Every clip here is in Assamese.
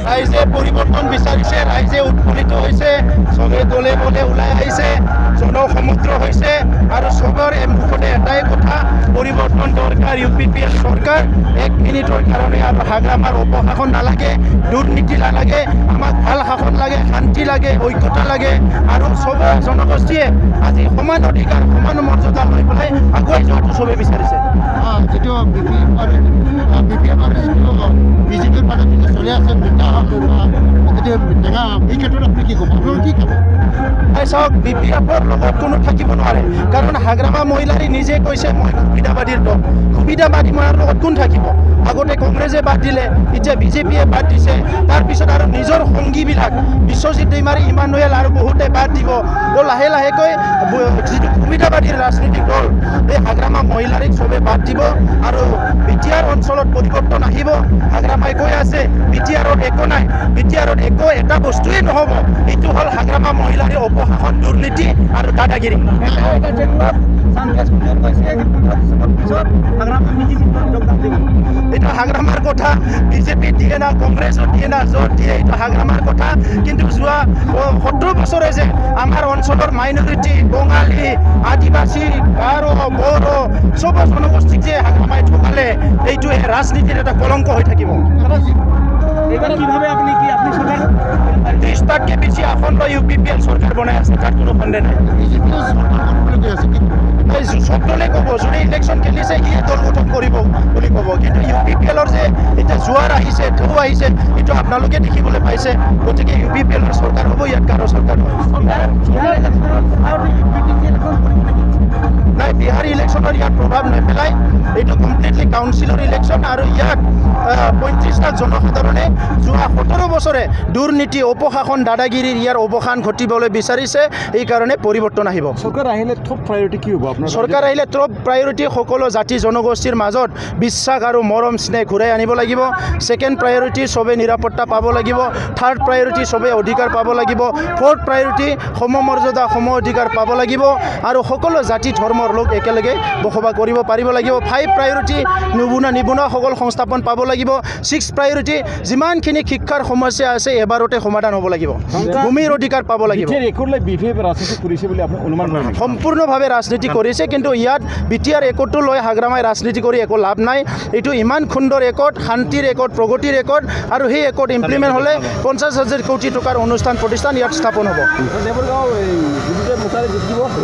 ৰাইজে পৰিৱৰ্তন বিচাৰিছে, ৰাইজে উৎফুল্লিত হৈছে, চবে দলে বলে ওলাই আহিছে, জনসমুদ্ৰ হৈছে আৰু চবৰে মুখতে এটাই কথা, পৰিৱৰ্তন দৰকাৰ। UPPL চৰকাৰ 1 মিনিটৰ কাৰণে আৰু হাগ্ৰামাৰ অপশাসন নালাগে, দুৰ্নীতি নালাগে, আমাক ভাল শাসন লাগে, শান্তি লাগে, ঐক্যতা লাগে আৰু চব জনগোষ্ঠীয়ে আজি সমান অধিকাৰ, সমান মৰ্যাদা লৈ পেলাই আগুৱাই যোৱাটো চবে বিচাৰিছে। যিটো বিজেপিৰ পৰা যিটো চলি আছে এই ক্ষেত্ৰত আপুনি কি ক'ব, আপোনাৰ কি ক'ব? চাওক, BPFৰ লগত কোনো থাকিব নোৱাৰে, কাৰণ হাগ্ৰামা মহিলাই নিজে কৈছে মই সুবিধাবাদীৰ দল, সুবিধাবাদী মাৰ লগত কোন থাকিব? আগতে কংগ্ৰেছে বাদ দিলে, এতিয়া বিজেপিয়ে বাদ দিছে, তাৰপিছত আৰু নিজৰ সংগীবিলাক বিশ্বজিৎ দৈমাৰী, ইমানুৱেল আৰু বহুতে বাদ দিব। তো লাহে লাহেকৈ যিটো সুবিধাবাদীৰ ৰাজনীতিক দল, এই হাগ্ৰামা মহিলাৰীক চবে বাদ দিব আৰু বিটিআৰ অঞ্চলত পৰিৱৰ্তন আহিব। হাগ্ৰামাই কৈ আছে বিটিআৰত একো নাই, বিটিআৰত একো এটা বস্তুৱেই নহ'ব, এইটো হ'ল হাগ্ৰামা মহিলাৰীৰ অপশাসন, দুৰ্নীতি আৰু দাদাগিৰি। এইটো হাগ্ৰামাৰ কথা, বিজেপি দিয়ে না, কংগ্ৰেছত দিয়ে না, য'ত দিয়ে এইটো হাগ্ৰামাৰ কথা। কিন্তু যোৱা 17 বছৰে যে আমাৰ অঞ্চলৰ মাইনৰিটি, বঙালী, আদিবাসী, গাৰো, বড়ো চব জনগোষ্ঠীক যে হাগ্ৰামাই ঠকালে, এইটো ৰাজনীতিৰ এটা কলংক হৈ থাকিব। এবাৰ কিভাবে আপনি সৰকাৰ 30টাতকে বেছি আসন লৈ UPPL চৰকাৰ বনাই আছে, তাত কোনো সন্দেহ নাই। চব দলে ক'ব যদি ইলেকশ্যন খেলিছে সিয়ে দল গঠন কৰিব বুলি ক'ব, কিন্তু UPPLৰ যে এতিয়া জোৱাৰ আহিছে, ঢৌ আহিছে, এইটো আপোনালোকে দেখিবলৈ পাইছে। গতিকে UPPLৰ চৰকাৰ হ'ব, ইয়াত কাৰো চৰকাৰ নাই। বিহাৰ ইলেকশ্যনৰ ইয়াত প্ৰভাৱ নেপেলায়, এইটো কমপ্লিটলি কাউন্সিলৰ ইলেকশ্যন আৰু ইয়াত 35 লাখ জনসাধাৰণে যোৱা 17 বছৰে দুৰ্নীতি, অপশাসন, দাদাগিৰিৰ ইয়াৰ অৱসান ঘটিবলৈ বিচাৰিছে, এইকাৰণে পৰিৱৰ্তন আহিব। চৰকাৰ আহিলে টপ প্ৰায়ৰিটি কি হ'ব আপোনাৰ? চৰকাৰ আহিলে টপ প্ৰায়ৰিটি সকলো জাতি জনগোষ্ঠীৰ মাজত বিশ্বাস আৰু মৰম স্নেহ ঘূৰাই আনিব লাগিব। ছেকেণ্ড প্ৰায়ৰিটি চবে নিৰাপত্তা পাব লাগিব। থাৰ্ড প্ৰায়ৰিটি চবে অধিকাৰ পাব লাগিব। ফ'ৰ্থ প্ৰায়ৰিটি সমমৰ্যাদা, সম অধিকাৰ পাব লাগিব আৰু সকলো জাতি ধৰ্মৰ লোক একেলগে বসবাস কৰিব পাৰিব লাগিব। 5 প্ৰায়ৰিটি নিবনুৱাসকল সংস্থাপন পাব লাগিব। 6 প্ৰায়ৰিটি যিমানখিনি শিক্ষাৰ সমস্যা আছে এবাৰতে সমাধান হ'ব লাগিব। ভূমিৰ অধিকাৰ পাব লাগিব। সম্পূৰ্ণভাৱে ৰাজনীতি কৰিছে, কিন্তু ইয়াত BTR একতটো লৈ হাগ্ৰামাই ৰাজনীতি কৰি একো লাভ নাই। এইটো ইমান সুন্দৰ একত, শান্তিৰ একত, প্ৰগতিৰ একত আৰু সেই একত ইমপ্লিমেণ্ট হ'লে 50,000 কোটি টকাৰ অনুষ্ঠান প্ৰতিষ্ঠান ইয়াত স্থাপন হ'ব।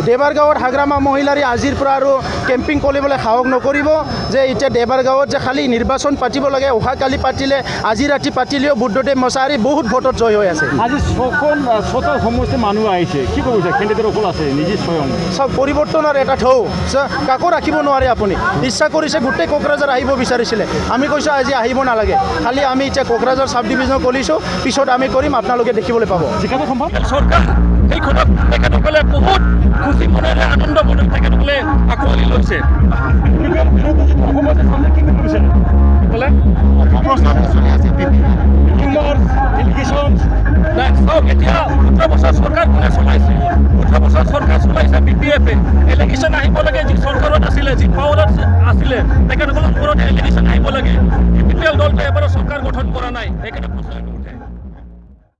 দেবাৰগাঁৱৰ হাগ্ৰামা মহিলাৰী আজিৰ পৰা আৰু কেম্পিং কৰিবলৈ সাহস নকৰিব যে এতিয়া দেবাৰগাঁৱত যে খালি নিৰ্বাচন পাতিব লাগে, অহাকালি পাতিলে, আজি ৰাতি পাতিলেও বুদ্ধদেৱ মছাহাৰী বহুত ভোটত জয় হৈ আছে। আজি ছটা সমষ্টি মানুহ আহিছে, কি ক'ব কেণ্ডিডেট অকল আছে নিজে স্বয়ং চব পৰিৱৰ্তনৰ এটা ঢৌ, কাকো ৰাখিব নোৱাৰে। আপুনি ইচ্ছা কৰিছে গোটেই কোকৰাঝাৰ আহিব বিচাৰিছিলে, আমি কৈছোঁ আজি আহিব নালাগে, খালি আমি এতিয়া কোকৰাঝাৰ চাব ডিভিজন কৰিছোঁ, পিছত আমি কৰিম, আপোনালোকে দেখিবলৈ পাব। চৰকাৰ সেইখনক তেখেতসকলে বহুত খুচি মনেৰে, আনন্দ মনেৰে তেখেতসকলে আঁকোৱালি লৈছে। এতিয়া 18 বছৰ চৰকাৰ কোনে চলাইছে? 18 বছৰ চৰকাৰ চলাইছে BPF-এ। এলিগেশ্যন আহিব লাগে, যি চৰকাৰত আছিলে, যি পাৱাৰত আছিলে, তেখেতসকলৰ ওপৰত এলিগেশ্যন আহিব লাগে। UPPL দলটোৱে এবাৰো চৰকাৰ গঠন কৰা নাই, সেইকাৰণে প্ৰশ্ন উঠে।